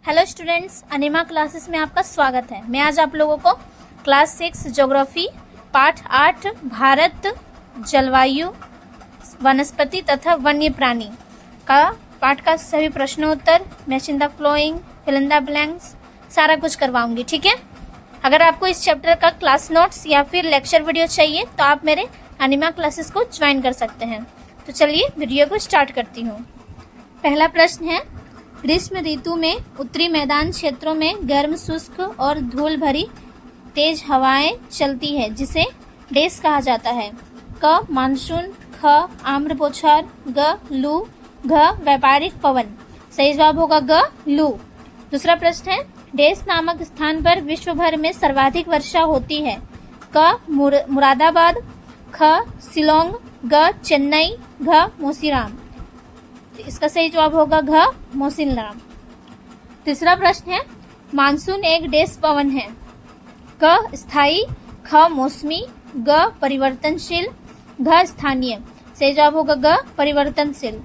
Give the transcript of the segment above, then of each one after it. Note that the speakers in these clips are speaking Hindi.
हेलो स्टूडेंट्स, अनिमा क्लासेस में आपका स्वागत है। मैं आज आप लोगों को क्लास 6 ज्योग्राफी पाठ 8 भारत, जलवायु, वनस्पति तथा वन्य प्राणी का पाठ का सभी प्रश्नोत्तर, matching the flowing, fill in the blanks सारा कुछ करवाऊंगी। ठीक है। अगर आपको इस चैप्टर का क्लास नोट्स या फिर लेक्चर वीडियो चाहिए तो आप मेरे अनिमा क्लासेस को ज्वाइन कर सकते हैं। तो चलिए वीडियो को स्टार्ट करती हूँ। पहला प्रश्न है, ग्रीष्म ऋतु में उत्तरी मैदान क्षेत्रों में गर्म, शुष्क और धूल भरी तेज हवाएं चलती है, जिसे डेस कहा जाता है। क मानसून, ख आम्र बौछार, ग लू, घ व्यापारिक पवन। सही जवाब होगा ग लू। दूसरा प्रश्न है, डेस नामक स्थान पर विश्व भर में सर्वाधिक वर्षा होती है। क मुरादाबाद, ख शिलोंग, ग चेन्नई, घ मोसीराम। इसका सही जवाब होगा घ मोसिनराम। तीसरा प्रश्न है, मानसून एक डेस पवन है। क स्थायी, ख मौसमी, ग परिवर्तनशील, घ स्थानीय। सही जवाब होगा ग परिवर्तनशील।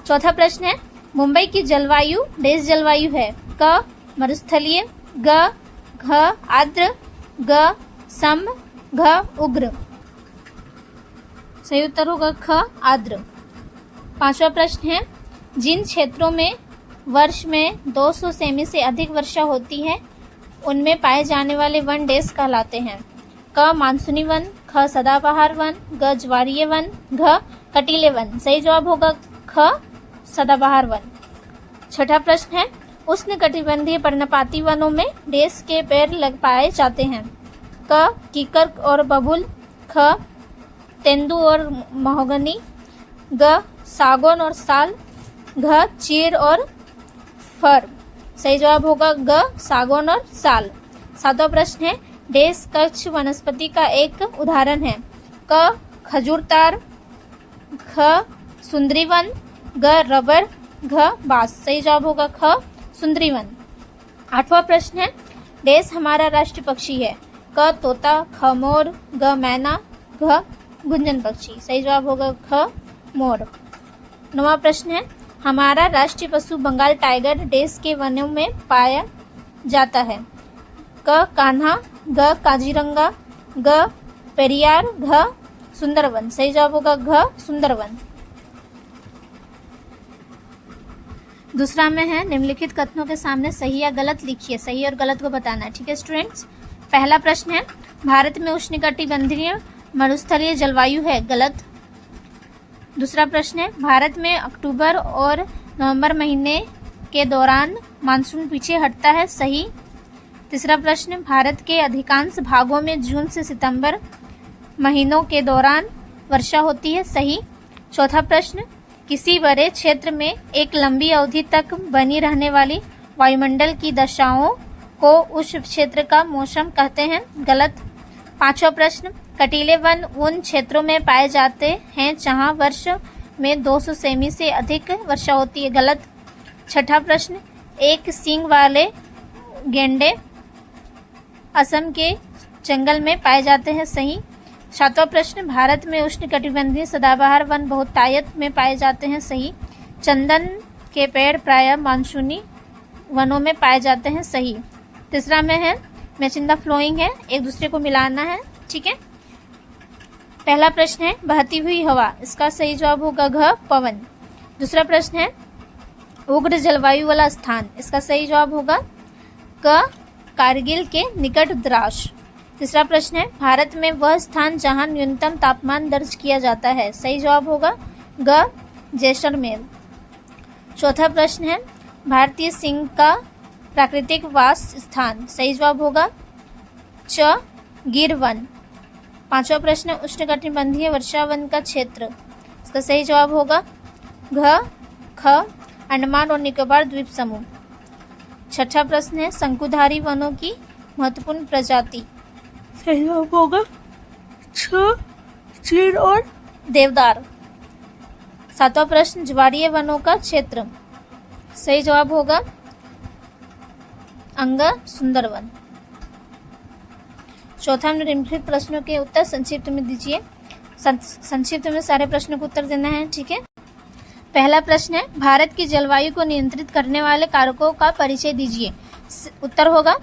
चौथा प्रश्न है, मुंबई की जलवायु डेस जलवायु है। क मरुस्थलीय, ग घ आर्द्र, ग सम, घ उग्र। सही उत्तर होगा ख आर्द्र। पांचवा प्रश्न है, जिन क्षेत्रों में वर्ष में 200 सेमी से अधिक वर्षा होती है उनमें पाए जाने वाले वन डेस कहलाते हैं। क मानसूनी वन, ख सदाबहार वन, ग ज्वारीय वन, घ कटीले वन। सही जवाब होगा ख सदाबहार वन। छठा प्रश्न है, उष्ण कटिबंधीय पर्णपाती वनों में डेस के पेड़ लग पाए जाते हैं। क कीकर और बबूल, ख तेंदू और महोगनी, ग सागौन और साल, घ चीड़ और फर। सही जवाब होगा ग सागौन और साल। सातवां प्रश्न है, डेस कक्ष वनस्पति का एक उदाहरण है। क खजूर तार, ख सुंदरी वन, ग रबर, घ बांस। सही जवाब होगा ख सुंदरी वन। आठवां प्रश्न है, डेस हमारा राष्ट्रीय पक्षी है। क तोता, ख मोर, ग मैना, घ गुंजन पक्षी। सही जवाब होगा ख मोर। नौवां प्रश्न है, हमारा राष्ट्रीय पशु बंगाल टाइगर डेस के वनों में पाया जाता है। क कान्हा, ग काजीरंगा, ग पेरियार, घ सुंदरवन। सही जवाब होगा घ सुंदरवन। दूसरा में है, निम्नलिखित कथनों के सामने सही या गलत लिखिए। सही और गलत को बताना है। ठीक है स्टूडेंट्स। पहला प्रश्न है, भारत में उष्णकटिबंधीय मरुस्थलीय जलवायु है। गलत। दूसरा प्रश्न है, भारत में अक्टूबर और नवंबर महीने के दौरान मानसून पीछे हटता है। सही। तीसरा प्रश्न, भारत के अधिकांश भागों में जून से सितंबर महीनों के दौरान वर्षा होती है। सही। चौथा प्रश्न, किसी बड़े क्षेत्र में एक लंबी अवधि तक बनी रहने वाली वायुमंडल की दशाओं को उस क्षेत्र का मौसम कहते हैं। गलत। पांचवा प्रश्न, कटीले वन उन क्षेत्रों में पाए जाते हैं जहां वर्ष में 200 सेमी से अधिक वर्षा होती है। गलत। छठा प्रश्न, एक सींग वाले गेंडे असम के जंगल में पाए जाते हैं। सही। सातवां प्रश्न, भारत में उष्णकटिबंधीय सदाबहार वन बहुतायत में पाए जाते हैं। सही। चंदन के पेड़ प्रायः मानसूनी वनों में पाए जाते हैं। सही। तीसरा में है, मैचिंग द फ्लोइंग है, एक दूसरे को मिलाना है। ठीक है। पहला प्रश्न है, बहती हुई हवा। इसका सही जवाब होगा घ पवन। दूसरा प्रश्न है, उग्र जलवायु वाला स्थान। इसका सही जवाब होगा क कारगिल के निकट द्रास। तीसरा प्रश्न है, भारत में वह स्थान जहां न्यूनतम तापमान दर्ज किया जाता है। सही जवाब होगा ग जैसलमेर। चौथा प्रश्न है, भारतीय सिंह का प्राकृतिक वास स्थान। सही जवाब होगा च गिर वन। पांचवा प्रश्न, उष्णकटिबंधीय वर्षावन का क्षेत्र। इसका सही जवाब होगा घ ख अंडमान और निकोबार द्वीप समूह। छठा प्रश्न है, शंकुधारी वनों की महत्वपूर्ण प्रजाति। सही जवाब होगा छ चीड़ और देवदार। सातवां प्रश्न, ज्वारीय वनों का क्षेत्र। सही जवाब होगा अंग सुंदरवन। चौथा, निम्नलिखित प्रश्नों के उत्तर संक्षिप्त में दीजिए। संक्षिप्त में सारे प्रश्नों को उत्तर देना है। ठीक है। पहला प्रश्न है, भारत की जलवायु को नियंत्रित करने वाले कारकों का परिचय दीजिए। उत्तर होगा,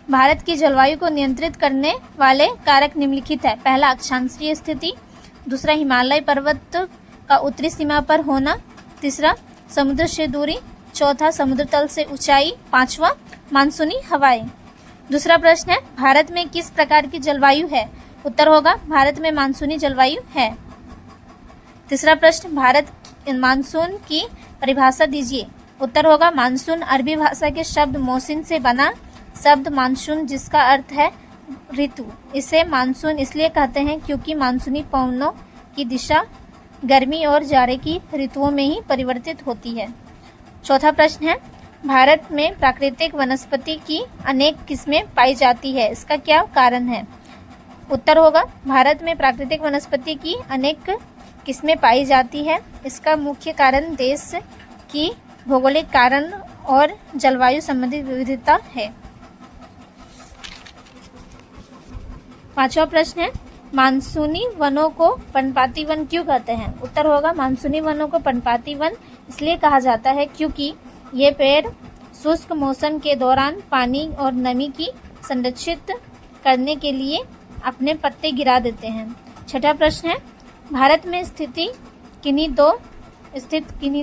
भारत की जलवायु को नियंत्रित करने वाले कारक निम्नलिखित है। पहला, अक्षांशीय स्थिति। दूसरा, हिमालय पर्वत का उत्तरी सीमा पर होना। तीसरा, समुद्र से दूरी। चौथा, समुद्र तल से ऊंचाई। पांचवा, मानसूनी हवाएं। दूसरा प्रश्न है, भारत में किस प्रकार की जलवायु है। उत्तर होगा, भारत में मानसूनी जलवायु है। तीसरा प्रश्न, भारत मानसून की परिभाषा दीजिए। उत्तर होगा, मानसून अरबी भाषा के शब्द मौसिन से बना शब्द मानसून, जिसका अर्थ है ऋतु। इसे मानसून इसलिए कहते हैं क्योंकि मानसूनी पवनों की दिशा गर्मी और जाड़े की ऋतुओं में ही परिवर्तित होती है। चौथा प्रश्न है, भारत में प्राकृतिक वनस्पति की अनेक किस्में पाई जाती है, इसका क्या कारण है। उत्तर होगा, भारत में प्राकृतिक वनस्पति की अनेक किस्में पाई जाती है, इसका मुख्य कारण देश की भौगोलिक कारण और जलवायु संबंधी विविधता है। पांचवा प्रश्न है, मानसूनी वनों को पर्णपाती वन क्यों कहते हैं। उत्तर होगा, मानसूनी वनों को पर्णपाती वन इसलिए कहा जाता है क्योंकि ये पेड़ शुष्क मौसम के दौरान पानी और नमी की संरक्षित करने के लिए अपने पत्ते गिरा देते हैं। छठा प्रश्न है, भारत में स्थित किन्हीं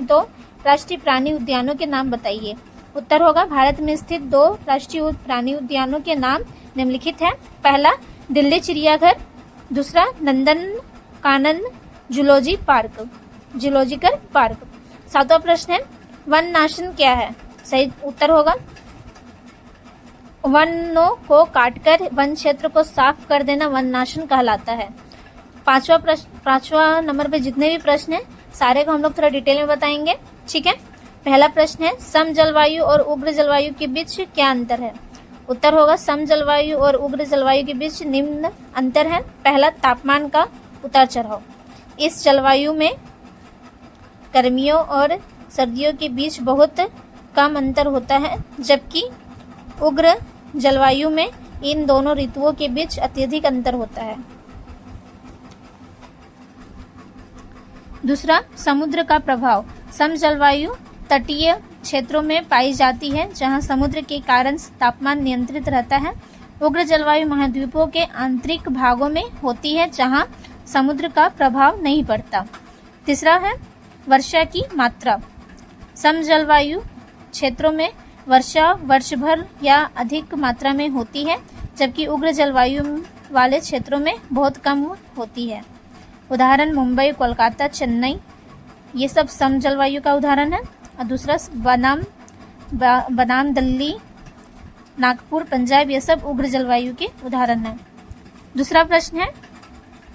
दो राष्ट्रीय प्राणी उद्यानों के नाम बताइए। उत्तर होगा, भारत में स्थित 2 राष्ट्रीय प्राणी उद्यानों के नाम निम्नलिखित हैं। पहला, दिल्ली चिड़ियाघर। दूसरा, नंदनकानन जूलॉजिकल पार्क। सातवां प्रश्न है, वन नाशन क्या है। सही उत्तर होगा, वनों को काटकर वन क्षेत्र को साफ कर देना वन नाशन कहलाता है। पांचवा नंबर पे जितने भी प्रश्न हैं सारे को हम लोग थोड़ा डिटेल में बताएंगे, ठीक है। पहला प्रश्न है, सम जलवायु और उग्र जलवायु के बीच क्या अंतर है। उत्तर होगा, सम जलवायु और उग्र जलवायु के बीच निम्न अंतर है। पहला, तापमान का उतार चढ़ाव। इस जलवायु में गर्मियों और सर्दियों के बीच बहुत कम अंतर होता है, जबकि उग्र जलवायु में इन दोनों ऋतुओं के बीच अत्यधिक अंतर होता है। दूसरा, समुद्र का प्रभाव। सम जलवायु तटीय क्षेत्रों में पाई जाती है, जहां समुद्र के कारण तापमान नियंत्रित रहता है। उग्र जलवायु महाद्वीपों के आंतरिक भागों में होती है, जहां समुद्र का प्रभाव नहीं पड़ता। तीसरा है, वर्षा की मात्रा। सम जलवायु क्षेत्रों में वर्षा वर्ष भर या अधिक मात्रा में होती है, जबकि उग्र जलवायु वाले क्षेत्रों में बहुत कम होती है। उदाहरण, मुंबई, कोलकाता, चेन्नई, ये सब सम जलवायु का उदाहरण है। और दूसरा, बनाम दिल्ली, नागपुर, पंजाब, ये सब उग्र जलवायु के उदाहरण हैं। दूसरा प्रश्न है,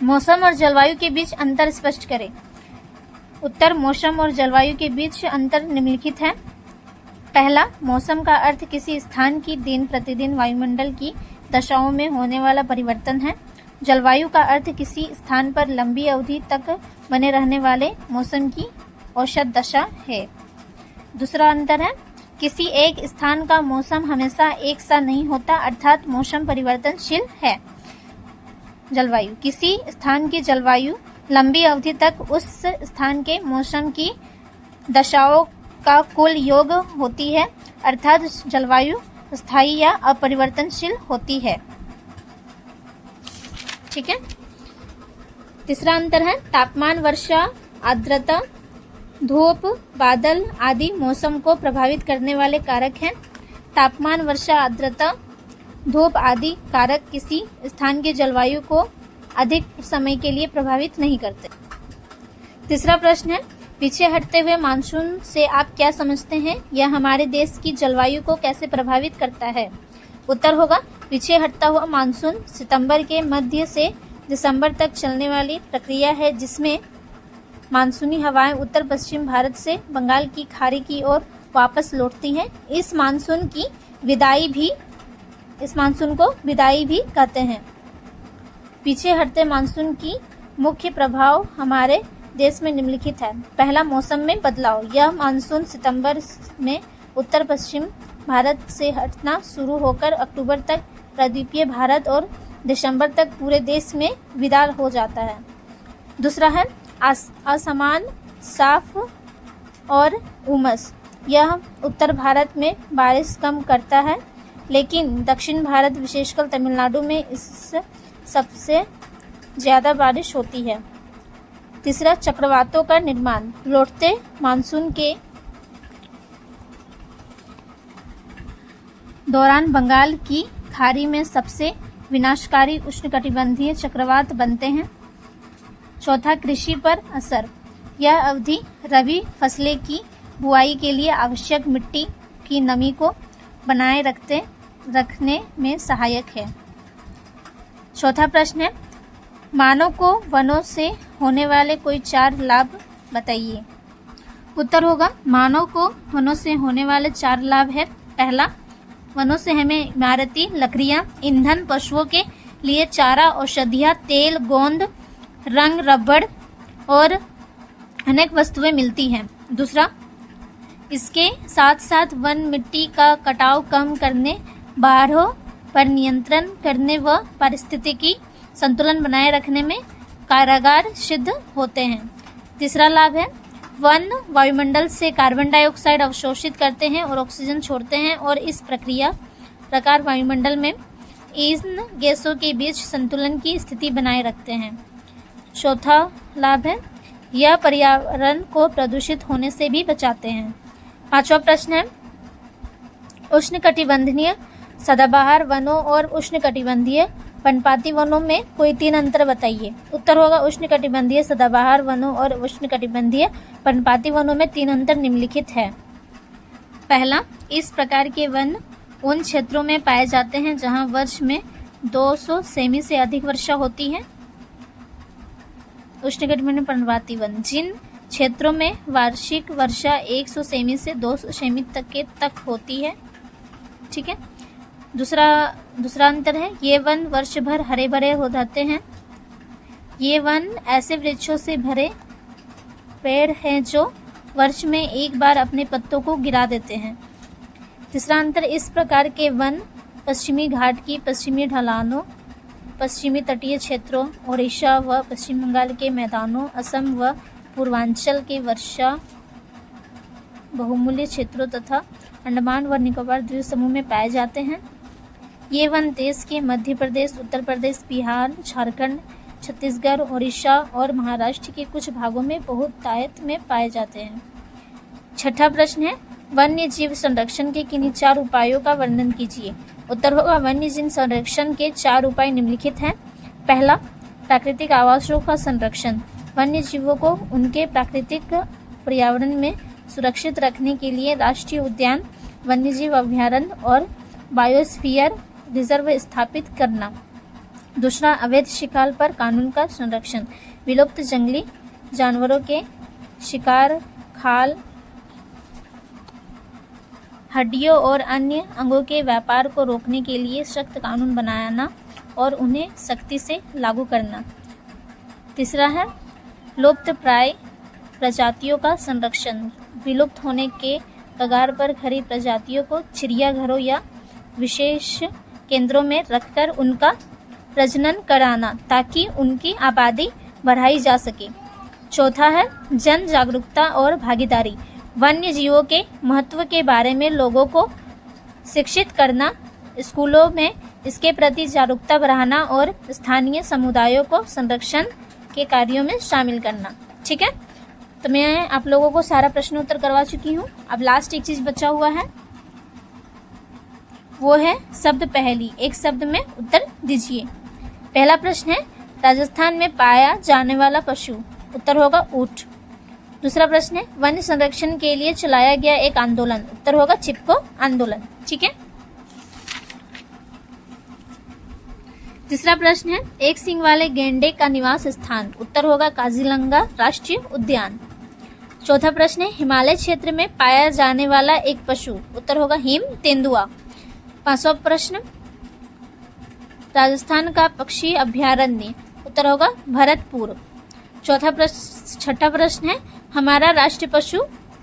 मौसम और जलवायु के बीच अंतर स्पष्ट करें। उत्तर, मौसम और जलवायु के बीच अंतर निम्नलिखित है। पहला, मौसम का अर्थ किसी स्थान की दिन प्रतिदिन वायुमंडल की दशाओं में होने वाला परिवर्तन है। जलवायु का अर्थ किसी स्थान पर लंबी अवधि तक बने रहने वाले मौसम की औसत दशा है। दूसरा अंतर है, किसी एक स्थान का मौसम हमेशा एक सा नहीं होता, अर्थात मौसम परिवर्तनशील है। जलवायु, किसी स्थान की जलवायु लंबी अवधि तक उस स्थान के मौसम की दशाओं का कुल योग होती है, अर्थात जलवायु स्थायी या अपरिवर्तनशील होती है, ठीक है। तीसरा अंतर है, तापमान, वर्षा, आर्द्रता, धूप, बादल आदि मौसम को प्रभावित करने वाले कारक हैं। तापमान, वर्षा, आर्द्रता, धूप आदि कारक किसी स्थान की जलवायु को अधिक समय के लिए प्रभावित नहीं करते। तीसरा प्रश्न है, पीछे हटते हुए मानसून से आप क्या समझते हैं, यह हमारे देश की जलवायु को कैसे प्रभावित करता है। उत्तर होगा, पीछे हटता हुआ मानसून सितंबर के मध्य से दिसंबर तक चलने वाली प्रक्रिया है, जिसमें मानसूनी हवाएं उत्तर पश्चिम भारत से बंगाल की खाड़ी की ओर वापस लौटती हैं। इस मानसून को विदाई भी कहते हैं। पीछे हटते मानसून की मुख्य प्रभाव हमारे देश में निम्नलिखित है। पहला, मौसम में बदलाव। यह मानसून सितंबर में उत्तर पश्चिम भारत से हटना शुरू होकर अक्टूबर तक प्रायद्वीपीय भारत और दिसंबर तक पूरे देश में विदा हो जाता है। दूसरा है, असमान साफ और उमस। यह उत्तर भारत में बारिश कम करता है, लेकिन दक्षिण भारत विशेषकर तमिलनाडु में इस सबसे ज़्यादा बारिश होती है। तीसरा, चक्रवातों का निर्माण। लौटते मानसून के दौरान बंगाल की खाड़ी में सबसे विनाशकारी उष्णकटिबंधीय चक्रवात बनते हैं। चौथा, कृषि पर असर। यह अवधि रबी फसलें की बुआई के लिए आवश्यक मिट्टी की नमी को बनाए रखने में सहायक है। चौथा प्रश्न है, मानव को वनों से होने वाले कोई 4 लाभ बताइए। उत्तर होगा, मानव को वनों से होने वाले 4 लाभ है। पहला, वनों से हमें इमारती लकड़ियां, ईंधन, पशुओं के लिए चारा, औषधियां, तेल, गोंद, रंग, रबड़ और अनेक वस्तुएं मिलती हैं। दूसरा, इसके साथ साथ वन मिट्टी का कटाव कम करने, बाढ़ों पर नियंत्रण करने व पारिस्थितिकी संतुलन बनाए रखने में कारगर सिद्ध होते हैं। तीसरा लाभ है, वन वायुमंडल से कार्बन डाइऑक्साइड अवशोषित करते हैं और ऑक्सीजन छोड़ते हैं और इस प्रकार वायुमंडल में इन गैसों के बीच संतुलन की स्थिति बनाए रखते हैं। चौथा लाभ है, यह पर्यावरण को प्रदूषित होने से भी बचाते हैं। पांचवा प्रश्न है, उष्णकटिबंधीय सदाबहार वनों और उष्णकटिबंधीय पर्णपाती वनों में कोई 3 अंतर बताइए। उत्तर होगा, उष्णकटिबंधीय सदाबहार वनों और उष्णकटिबंधीय पर्णपाती वनों में 3 अंतर निम्नलिखित है। पहला, इस प्रकार के वन उन क्षेत्रों में पाए जाते हैं जहां वर्ष में 200 सेमी से अधिक वर्षा होती है। उष्णकटिबंधीय पर्णपाती वन, जिन क्षेत्रों में वार्षिक वर्षा 100 सेमी से 200 सेमी तक होती है। ठीक है। दूसरा अंतर है, ये वन वर्ष भर हरे भरे हो जाते हैं। ये वन ऐसे वृक्षों से भरे पेड़ हैं जो वर्ष में एक बार अपने पत्तों को गिरा देते हैं। तीसरा अंतर, इस प्रकार के वन पश्चिमी घाट की पश्चिमी ढलानों, पश्चिमी तटीय क्षेत्रों, ओडिशा व पश्चिम बंगाल के मैदानों, असम व पूर्वांचल के वर्षा बहुमूल्य क्षेत्रों तथा अंडमान व निकोबार द्वीप समूह में पाए जाते हैं। ये वन देश के मध्य प्रदेश, उत्तर प्रदेश, बिहार, झारखंड, छत्तीसगढ़, ओडिशा और महाराष्ट्र के कुछ भागों में बहुतायत में पाए जाते हैं। छठा प्रश्न है, वन्य जीव संरक्षण के किन्हीं 4 उपायों का वर्णन कीजिए। उत्तर होगा, वन्य जीव संरक्षण के 4 उपाय निम्नलिखित हैं। पहला, प्राकृतिक आवासों का संरक्षण। वन्य जीवों को उनके प्राकृतिक पर्यावरण में सुरक्षित रखने के लिए राष्ट्रीय उद्यान, वन्यजीव अभयारण्य और बायोस्फीयर रिजर्व स्थापित करना। दूसरा, अवैध शिकार पर कानून का संरक्षण। विलुप्त जंगली जानवरों के शिकार, खाल, हड्डियों और अन्य अंगों के व्यापार को रोकने के लिए सख्त कानून बनाना और उन्हें सख्ती से लागू करना। तीसरा है, लुप्त प्राय प्रजातियों का संरक्षण। विलुप्त होने के कगार पर खड़ी प्रजातियों को चिड़ियाघरों या विशेष केंद्रों में रखकर उनका प्रजनन कराना ताकि उनकी आबादी बढ़ाई जा सके। चौथा है, जन जागरूकता और भागीदारी। वन्य जीवों के महत्व के बारे में लोगों को शिक्षित करना, स्कूलों में इसके प्रति जागरूकता बढ़ाना और स्थानीय समुदायों को संरक्षण के कार्यों में शामिल करना। ठीक है, तो मैं आप लोगों को सारा प्रश्न उत्तर करवा चुकी हूँ। अब लास्ट एक चीज बचा हुआ है, वो है शब्द पहेली। एक शब्द में उत्तर दीजिए। पहला प्रश्न है, राजस्थान में पाया जाने वाला पशु। उत्तर होगा ऊंट। दूसरा प्रश्न है, वन्य संरक्षण के लिए चलाया गया एक आंदोलन। उत्तर होगा चिपको आंदोलन। ठीक है। तीसरा प्रश्न है, एक सींग वाले गेंडे का निवास स्थान। उत्तर होगा काजीरंगा राष्ट्रीय उद्यान। चौथा प्रश्न है, हिमालय क्षेत्र में पाया जाने वाला एक पशु। उत्तर होगा हिम तेंदुआ। पांचवा प्रश्न, राजस्थान का पक्षी अभयारण्य। उत्तर होगा भरतपुर। छठा प्रश्न है, हमारा राष्ट्रीय पशु।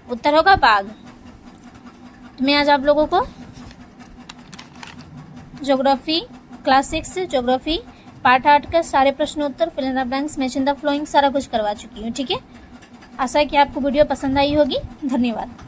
उत्तर होगा बाघ। तो मैं आज आप लोगों को ज्योग्राफी क्लास 6 ज्योग्राफी पार्ट 8 का सारे प्रश्न उत्तर, fill in the blanks, match in the following सारा कुछ करवा चुकी हूँ। ठीक है, आशा है कि आपको वीडियो पसंद आई होगी। धन्यवाद।